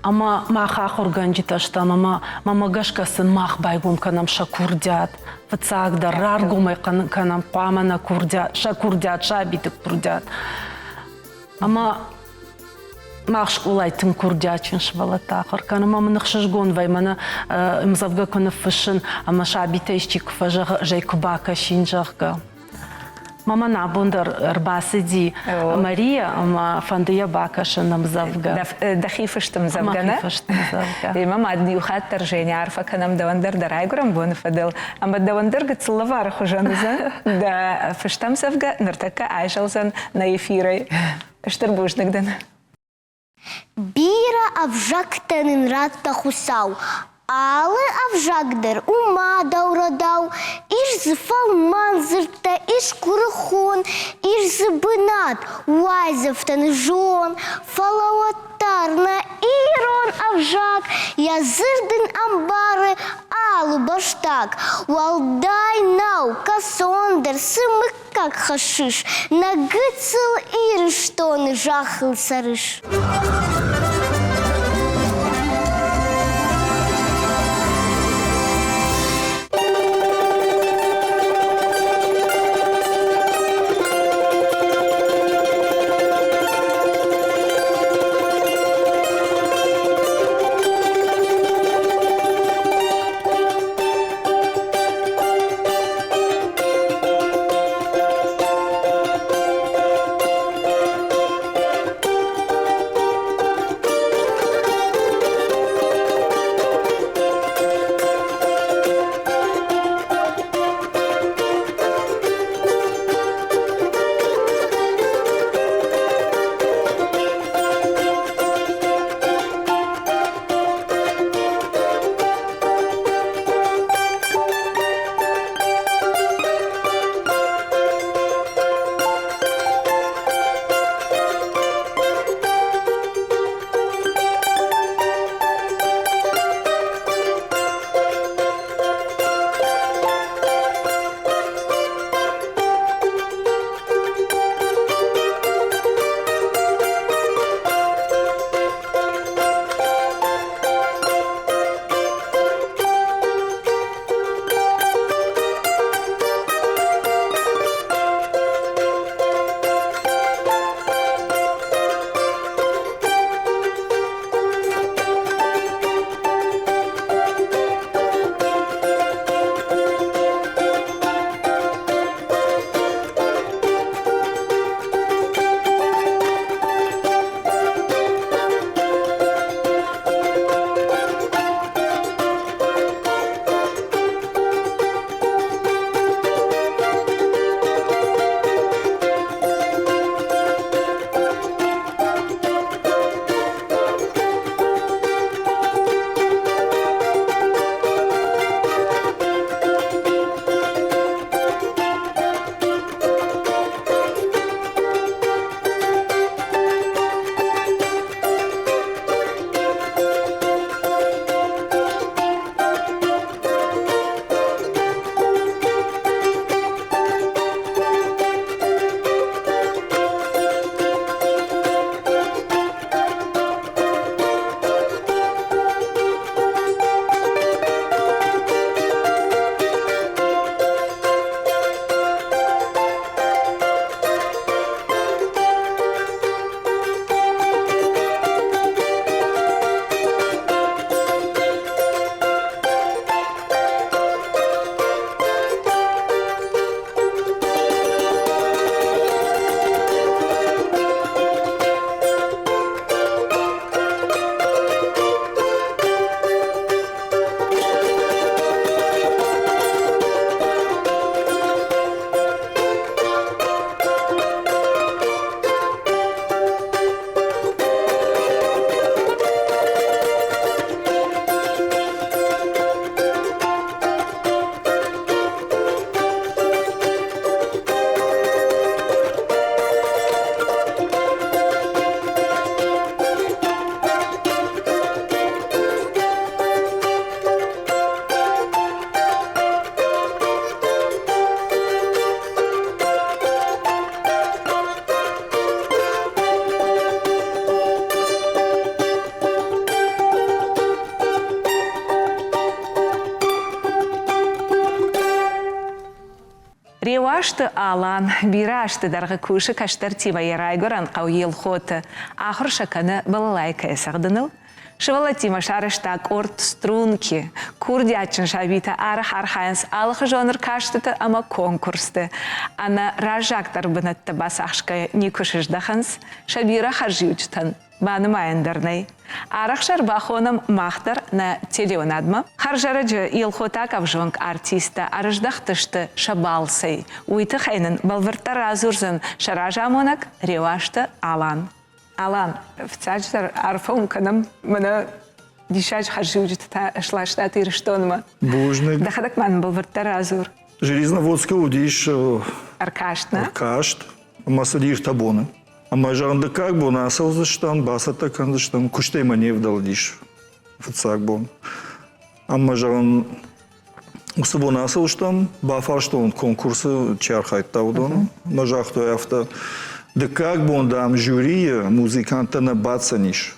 Ама маха хорганжиташтам, мама гашкасын мах байгум канам шакурдят. Пацагдар раргумай канам памана курдят, шакурдят, шабиты курдят. Ама мах шкулай тын курдячин швалатахар. Канам мама нахшашгон вай мана мзавга канав фышын, ама шабита ищик фажа жайкубака шинжахга. Мама набундар рбасыди Мария, ама фандыя бакашын намзавга. Дахифыштым завгана. Мама адниухат торжения арфа канам давандар дарайгурам бон фадел. Ама давандар гацлавар хужанызан. Да фыштам завга нартака айшалзан на эфирой. Штырбушнагдан. Бира авжактанын ратта хусау. Алы авжагдыр ума даурадау, иш зыфал манзырта, иш курыхон, иш зыбынат, уайзыфтан жон, фалауаттарна ирон авжак, язырдын амбары алу баштак, уалдай нау касондыр сымык как хашиш, нагыцыл ирыштоны жахыл сарыш. Ошты Алан, бирашты дарғы куши каштар тива ярайгоран қауел хоты. Ахыр шаканы балалайка есағдыныл. Шывала тима шарыштак орт струнки. Курдячын шабита арах архайынс алых жоныр каштыты ама конкурсты. Ана ражактар бынатты басақшка не күшіждахынс. Шабира харжиучтан. Баны майындарнай. Арахшар бахоном махтар на телеонадма. Харжараджы илхотак авжонг артиста арыждахтышты шабалсай. Уйты хайнын балвыртар азурзын шаражамонак ревашты Алан. Алан, в цадждар арфаум канам мана дишач харжиучта шлашта тирштонма. Бужник. Дахадак ман балвыртар азур. Железноводска удиш Аркаштна. Аркашт. Масадир табоны. Ама жағында как бұл насыл зыштан, басата kan зыштан, күштэй манев дал диш. Фыцак бұл. Ама жағын осы бұл насыл зыштан, бафарштон конкурсы чархайтта удон. Ама жақты афта. Да как бұл дам жюри музыкантына бацаниш.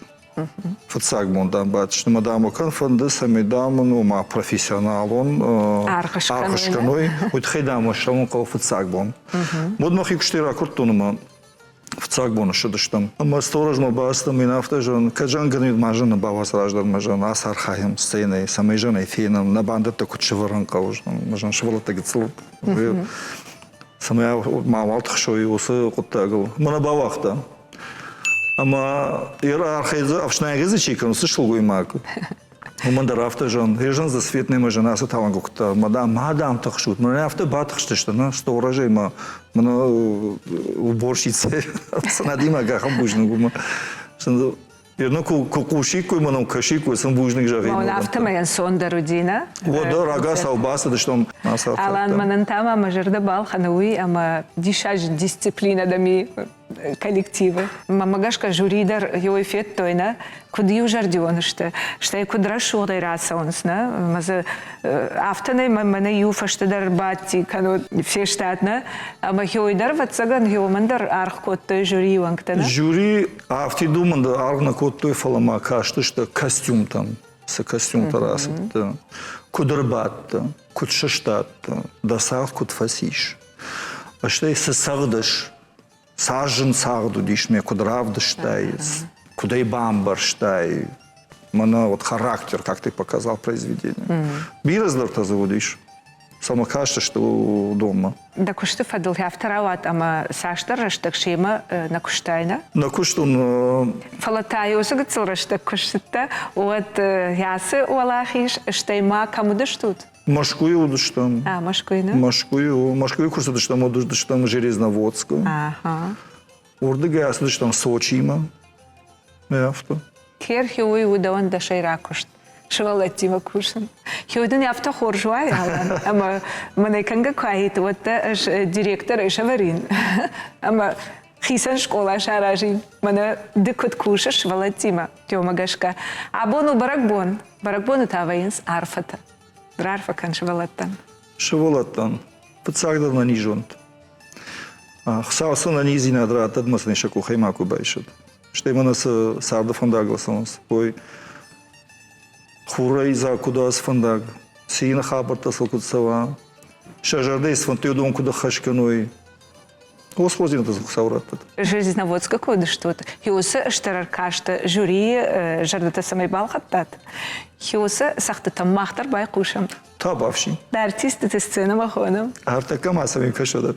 Фыцак бұл дам бацаниш. Мадамы канфанды самедамы, ну, ма профессионалон. Архышканой. Уйтхайдамы шалон қал фыцак бұл. Модмахи күштей ракурттоныма. Фцак бону шыдыштым. Ама сторожма бастым и нафта жон, каджан гырнит мажын бавас раждар мажын, асар хайым сценой, самой женой фейном, на бандата кучеваран калужным, мажын шывалата гицыл. Самая мамалтық шой осы құттағыл. Мына бавақта. Ама ера архайзы авшнайгызы чекін, сышыл гоймак. Уманда рафта жон, ежан за светный мажын асы талан гукта. Мадам тақшут, мына афта батықшты шты, на сторожай ма. Мына уборщица, санадима гахам бужны гума. Ерно кукушикуй, манам кашикуй, сам бужник жарин. Мона автомаян сонда рудина. Вода, рага, салбаса, да что насал. Алан манантама мажерда бал ханауи, ама дишаж дисциплина дами коллективы. Мамагашка жюридар его эффект тойна, куди ужардионышты, что и кудра шугдай раса онсна, маза автоной мана юфашты дар батти, кано все штатна, ама хойдар ватсаган хоймандар арх кот той жюри вангтана. Жюри авти думанда аргна кот той фалама кашты, что костюм там, с костюм тарасыпты, кудрбатты, кутшаштатты, дасав кут фасиш. А что и сагдаш, сажен сагду дишме кудравды штай, куда и бамбар штай. Мана вот характер, как ты показал произведение. Бираздар-то заводишь. Сама кажется, что дома. Да кушты фадыл хафтарават, ама саштар раштак шема на куштайна? На куштун... Фалатай осыгы цыл раштак куштыта, от ясы уалахиш, штайма кому даштут? Машкую удыштам. А, машкуйна? Машкую курсы дыштам, удыштам Железноводскую. Ага. Урдыга ясы дыштам Сочима. Яфта. Кер хиуи удаон да шайра кушт. Швалатима кушан. Хиудын яфта хоржуай, ама манайканга кайт, вот директор Ишаварин. Ама хисан школа шаражин. Мана дыкут куша швалатима. Тёмагашка. Абону баракбон. Баракбону таваинс арфата. Рарфа кан швалаттан. Швалаттан. Пацагдар на нижонт. Хсауса на низи надрат, адмасны шаку хаймаку байшат. Что именно с Сарда фандагласонс. Ой, хурай за куда с фандаг. Сина хабарта салкутсава. Шажардей с фантеудом куда хашканой. Господи, это саурат. Железноводска коды что-то. Хиоса штараркашта жюри жардата самай балхаттат. Хиоса сахта там махтар бай кушам. Табавши. Да артисты ты сцена махоном. Артака масами кашода.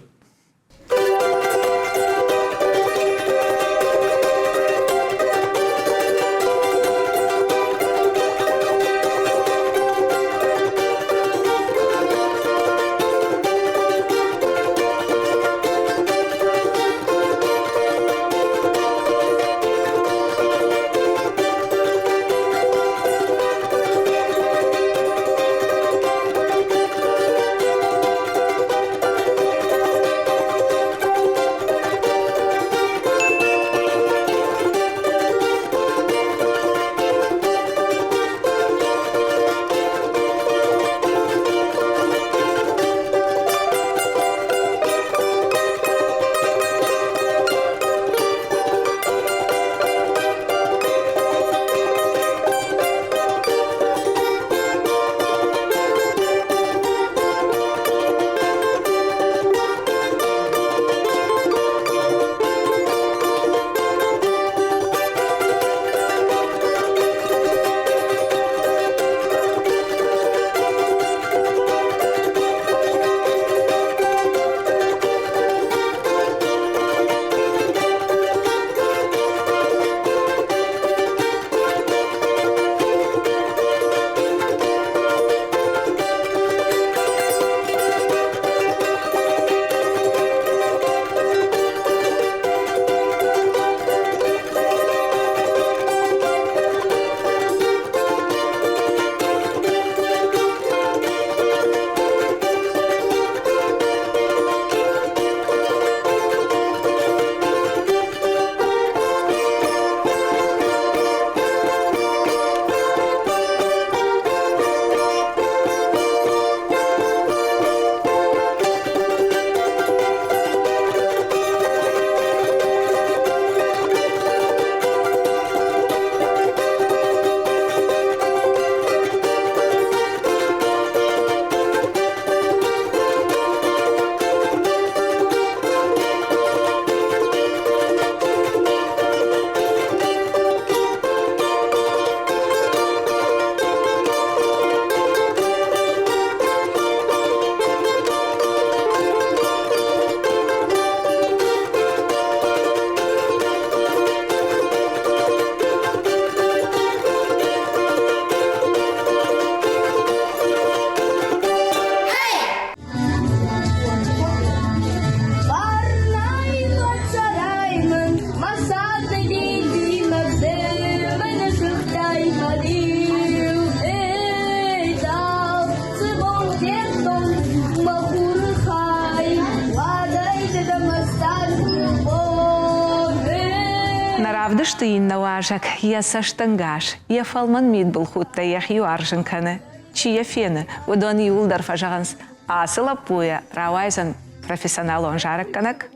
Ягышты иннаважак, ясаштангаш, яфалман мид был хутта яхью аржинканы. Чия фены, удон юлдар фажаганс, асыла пуя, равайзан профессионал он жаракканак.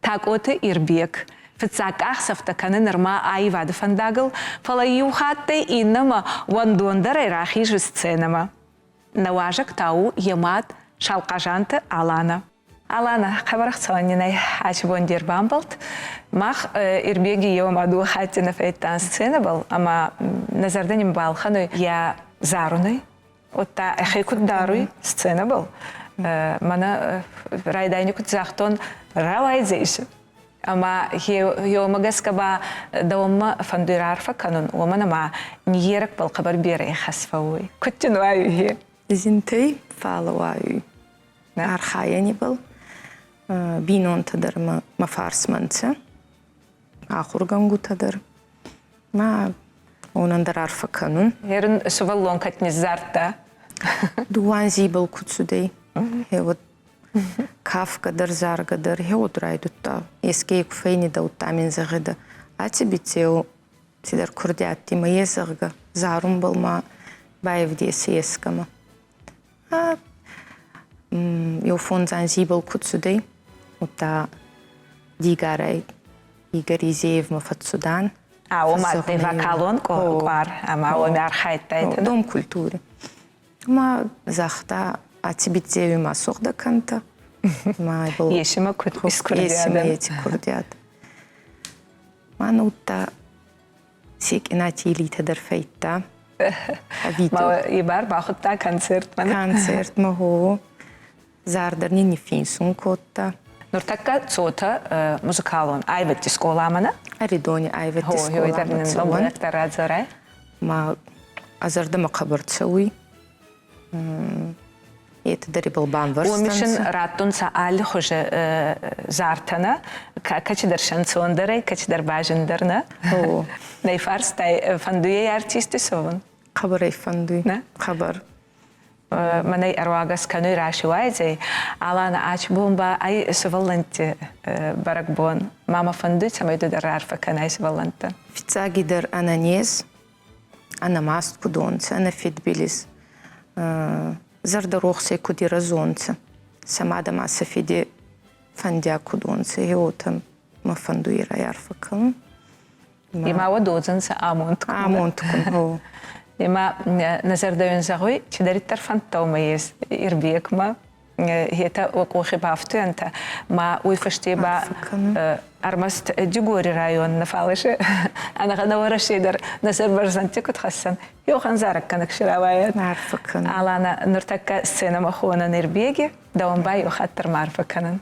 Так оты ирбек. Фицак ахсафта каны нырма айвады фандагыл, фала юхатты иннама вандондар айрахи же сценама. Наважак тау емат шалқажанты Алана. Алана, хабарах цонинай ачбон дербамбалт. Мах ирбеги емаду хаттина фейттан сцена был, ама назарданим балхану я заруной. Отта эхекут даруй сцена был. Мана райдайникут захтон равайзейши. Ама йомагаскаба давамма фандуирарфа канун оманама ниерак был хабар берей хасфауи. Куттинуаю хе. Зинтей фалуаю. Архаяни был. Бинон тадар ма фарсманца. Ахургангу тадар. Ма онандар арфа канун. Ерн суваллон катнизарта. Дуанзи был кутсудей. Вот Кафкадар, Заргадар, Хеодрайдутта, Ескейк Фейнида, Утамин Загида, Ацибицеу, Сидар Курдиатти, Маезарга, Зарумбалма, Баевдес Ескама. Йофон Занзибал Кутсудей, Ута Дигарай, Игаризеев Мафатсудан. Ома те вакалон кор, ама оми архайттайт. Дом культуры. Ма захта Ацибицею масохда канта. Ешима курдиада. Ешима ети курдиада. Манута сик инати илита дар фейта. Ма ибар бахутта концерт. Концерт махо. Зардар нини финсун котта. Нуртакка цота музыкалон айветти сколамана? Аридони айветти сколамана. Ма азарда мақабарцауи. Это дарибал банварстанца. Умишин раттун саали хуже зартана, качидар шансондаре, качидар бажиндарна. Нейфарстай фандуе артисты сован. Хабарай фандуй. Хабар. Манай арвагас кануй рашивайзей, алана ачбомба ай соваланти баракбон. Мама фандуй самайду дарарфа канай соваланта. Фицагидар ананез, анамаст кудонца, анафидбилис. Зардарохсе куди разонца. Самада маса фиде фандя кудонца. Хеотам ма фандуира ярфакам. Има вадозанца амонткун. Амонткун. Има назардаюн загой, чидариттар фантома ес ирбекма. Хета окохи бафту анта. Ма уйфаштеба армаст дюгори район нафалыше. Ана гана варашидар назар барзанти кутхасан. Йохан зарак канак шираваят. Марфакан. Алана нуртакка сцена махуана нирбеги, давамба йохаттар марфаканан.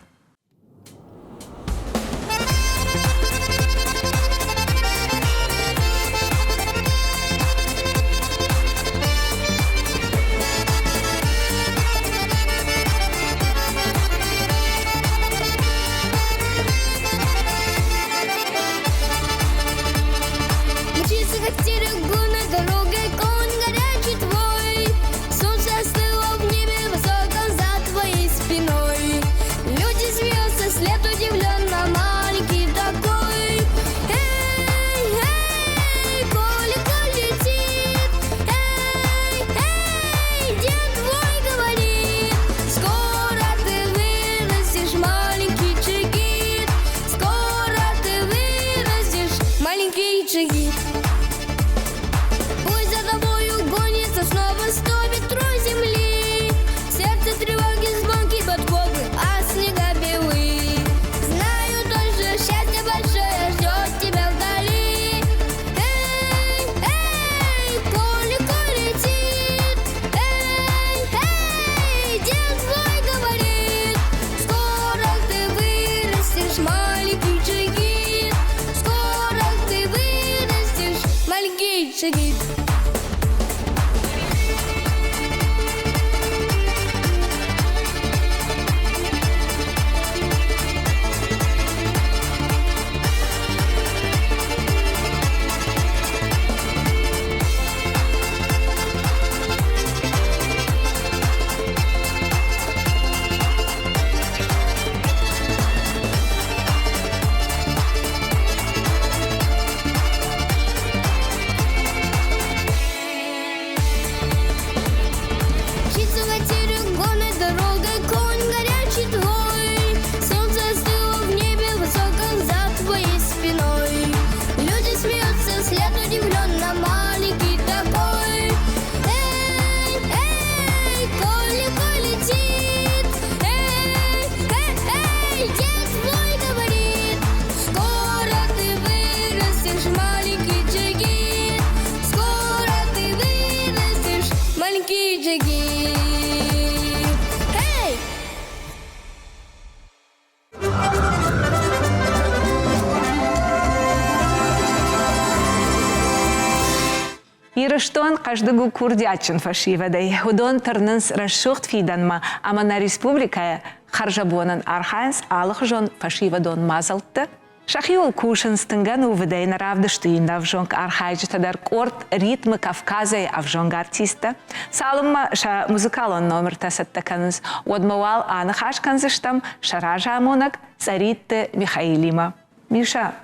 Ирыштон каждый курдячин фашивадай. Худон терненс расшухт фиданма, ама на республикая харжабонан арханс алхжон фашивадон мазалты. Шахиол кушенстынган увыдай наравдыштыйында авжонг архайджитадар корт ритмы Кавказай авжонг артиста. Салымма ша музыкалон номер тасаттаканыз. Одмавал анахашканзыштам шаража амонак царитты Михаилима. Миша,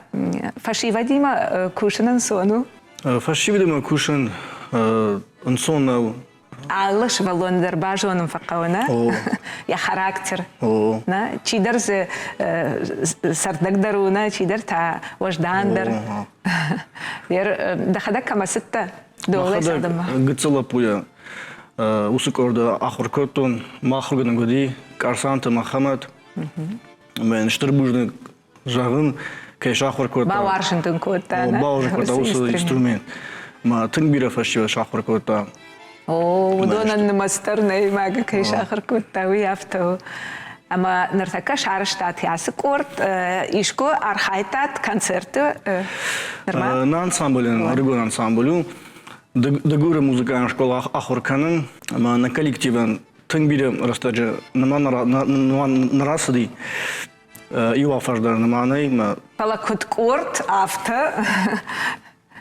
фашивадима кушенан сону? Фашивадима кушен сонау. Аллаш валондар бажоным факауна. Я характер. На чидар зе сардагдаруна, чидар та вождандар. Вер дахадак камасытта долай садыма. Гыцыла пуя. Усыкорда ахуркотон махурганы годи Карсанты Махамад. Мен штырбужны жағын кеш ахуркота. Бауаршынтын кота. Бауаршынтын осы инструмент. Ма тыңбира фашива шахуркота. Удонан мастерный мага кеш ахуркота уяфту. Ама нартака шарыштат ясы корт, ишко архайтат концерты. На ансамблен, аргон ансамблю. Дагура музыкальная школа Ахурканын, на коллективен тыңбире растаджа нарасыды ива фаждар наманай. Пала кут корт авто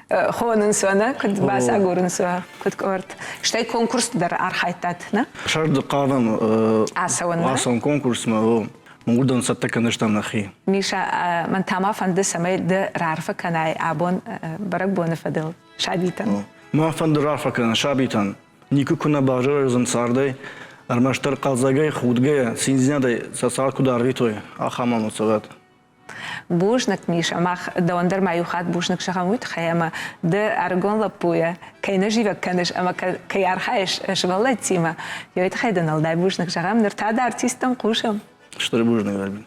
хонын сона, кут баса гурын сона, кут корт. Штай конкурс дар архайтат, на? Шарды қаван асан конкурс ма мудан саттаканыштан нахи. Миша, man tama фанды самай де рарфа канай абон барак боны фадыл шабитан. ما فند رافقنا شابيتان نيكو كنا باجر زن سارده ارمشتر قازاگay خودگay سينزناده سسال كودار ويتوي اخامام صوت بوشنك ميشا ماخ دوندر ما يخات بوشنك شخاموت خيما د ارغون لابويا كاينه جيبك كانش اما كي ارخايش شغله تيما يويت خيدن الداي بوشنك شخام نرتا د ارتيستن قوشم شتر بوشنك غالبين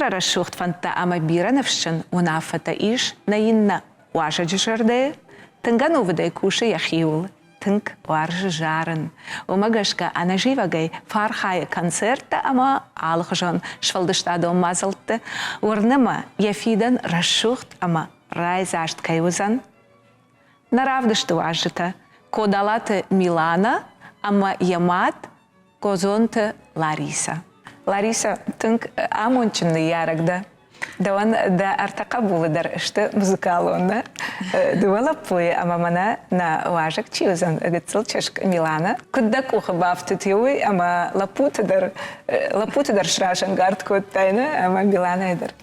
бира расшухт фанта ама бира навшин унафата иш наинна уажа джерде тынгану выдай куши яхиул тынк варжы жарын. Умагашка ана живагай фархай концерта ама алхжон швалдыштадо мазылтты. Урныма яфидан расшухт ама райзашт кайузан. Наравдышты важыта. Кодалаты Милана ама ямат козонты Лариса. Лариса тынк амончынны ярагда. Даван да артака булыдар что музыкалонна. Дуала пой ама мана на важак чиузан гыцыл чешк Милана. Кудда куха бафтыт юй ама лапутыдар шрашан гард код тайна ама Милана эдер.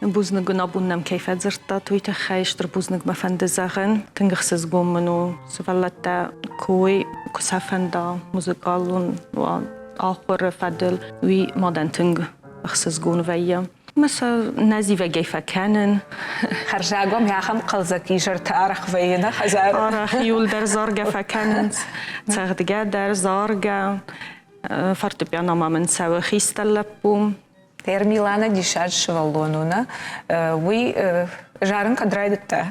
Бузныгы набуннам кейфедзырта туйта хайштыр бузныг мафанды загын тынгықсыз гомыну сывалатта кой кусафанда музыкалун ахыр фадыл уи мадан тынг أخصص جون ويا مثلا نزيفة جيفة كانن خرجاكم يا خم قلزك يجر تارخ فينا خزار أرخ يول در زارجة فكانن تغدجة در زارجة فرت بيانا ما من سوا خيست اللبوم تير ميلانا دي شاد شوالونونا وي جارن كدرايدتا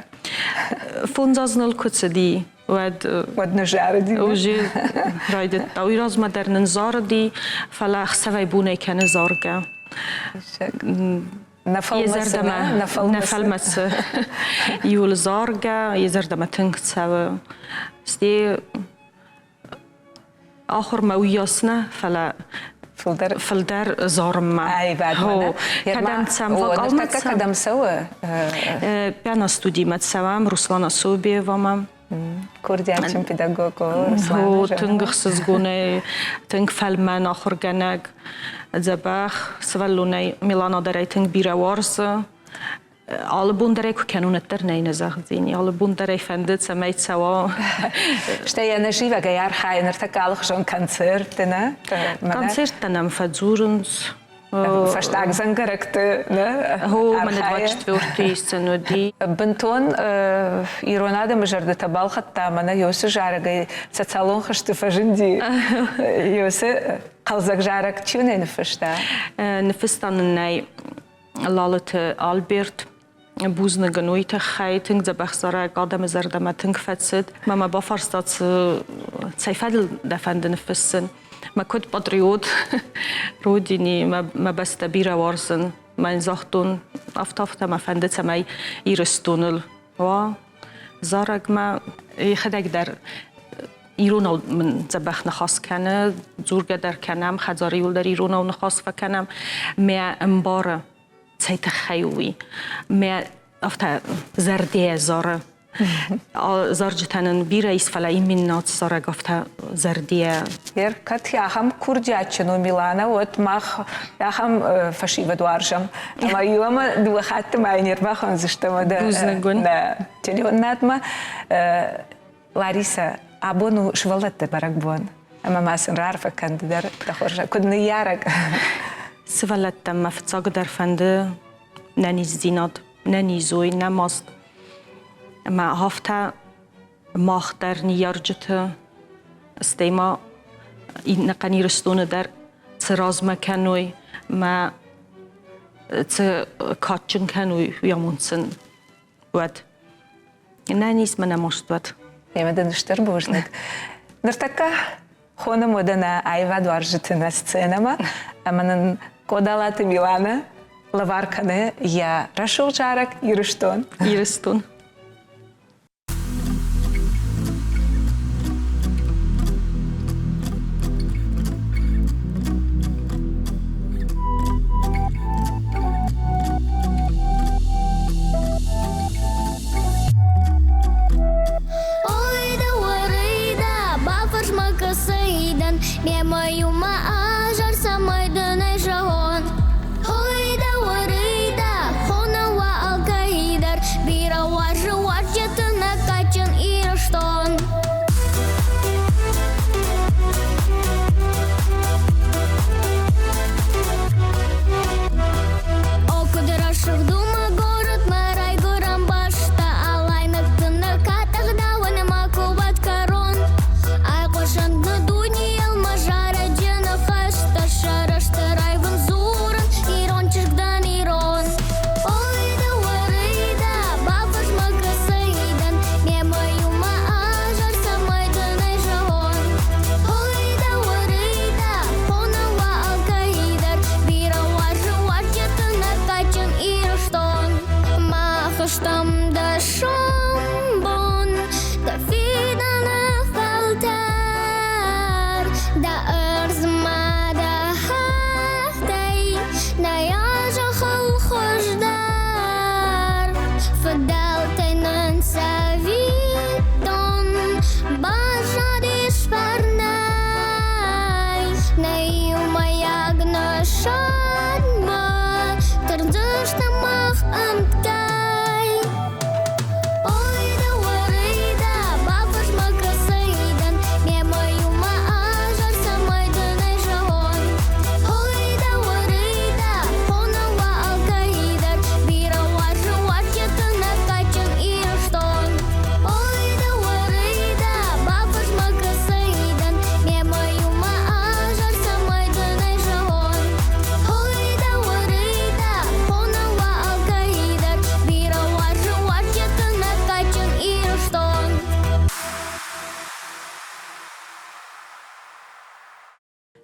فونزازن الكتسدي ود نجاردي وجي رايدتا ويراز ما در نزاردي فلا خسوي بوني كان زارجة نفل مس يول زارجة يزردم تنك سوا استي آخر ما وياسنا فلا فلدر زارم أي بعد ما كدم تسمع ونفتكر كدم سوا بيانا استودي ما تسوام روسلانا صوبي وما كوردياتشن بيداغوغو هو تنغخص جوني تنغ فلمان آخر جنگ زباخ سوالوني ميلانا داري تنغ بيرا وارز آلبون داري كانون الترني نزاخ زيني آلبون داري فندت سميت سوا شتى نجيبة جيار خاي نرتك على خشون كونسرتنا كونسرتنا مفجورنز Verstag zangarakte, ne? هو من 24 سنة دي بنتون إيرونادا مجرد تبال خطة منا يوسف جارك تتصالون خشت فجندي يوسف قلزك جارك تشوني نفشتا نفستا ناي لالت ألبرت بوزن جنويت خايتنج زبخ زرع قادم زردما تنك فتسد ما بفرستات سيفادل دفند نفسن ما كنت بطريود روديني ما بس تبيرا وارسن ما نزاختون أفتافتا ما فندت ما يرستونل و زارك ما يخدك در ایرون من زبخ نخواست کنه زورگه در کنم خزاریول در ایرون نخواست فکنم ما انباره سیت خیوی ما افتا زردیه زاره زارجتنن بیرایس فلای منات زاره گفته زردیه یر کت یا هم کورجاتشنو میلانا وات ماخ یا هم فشیو دوارشم اما یوم دو خط ماینیر ما خانزشتم ده بوزنگون نه تليفون ناتما لاريسا أبونو شوالت بركبون أما ما سنعرف كان در تخرج كنا يارك سوالت ما فتاق در فند نني زينات نني زوي نماست ما هفته ماخ در نيارجته استيما نقني رستون در تراز ما كانوي ما كاتشن كانوي يامونسن ود نانيس ما نمشت ود يمدن نشتر بوجنك نرتكا خونا مودنا أيوة دوارجتنا سценама أما كودالات ميلانا لواركانه يا رشول جارك يرشتون يرشتون Dunia, Majara, Jen Tırcıştam da şambon Da fidanı falter Da ırzma da haftay Na yaja xıl xoşdar Fıdal tenen savidon Baja diş parnay Na yuma yagna şadma Tırcıştam ah amtkay Oyda warayda Babaş makasaydan Mema yuma ajar Samaydın ay jahon Oyda warayda Hona wa alkaydar Bira wajı waketına kaçın irşton Oyda warayda Babaş makasaydan Mema yuma ajar Samaydın ay jahon Oyda warayda Hona wa alkaydar Bira wajı waketına kaçın irşton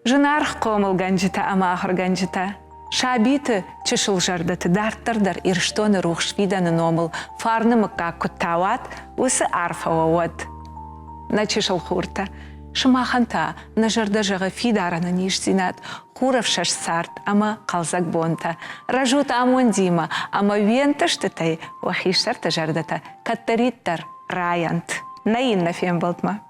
Жынарх комыл ганжыта амахыр ганжыта. Шабиты чышыл жардыты дарттырдыр ирштоны рух швиданы номыл фарны мыкка куттават усы арфавават. На чышыл хурта. Шымаханта на жарды жығы фидараны ниш зинат. Хуров шаш сарт, ама қалзак бонта. Ражута амондима, ама вентыштытай вахиштарты жардыта. Каттариттар раянт. Наинна фем болтма.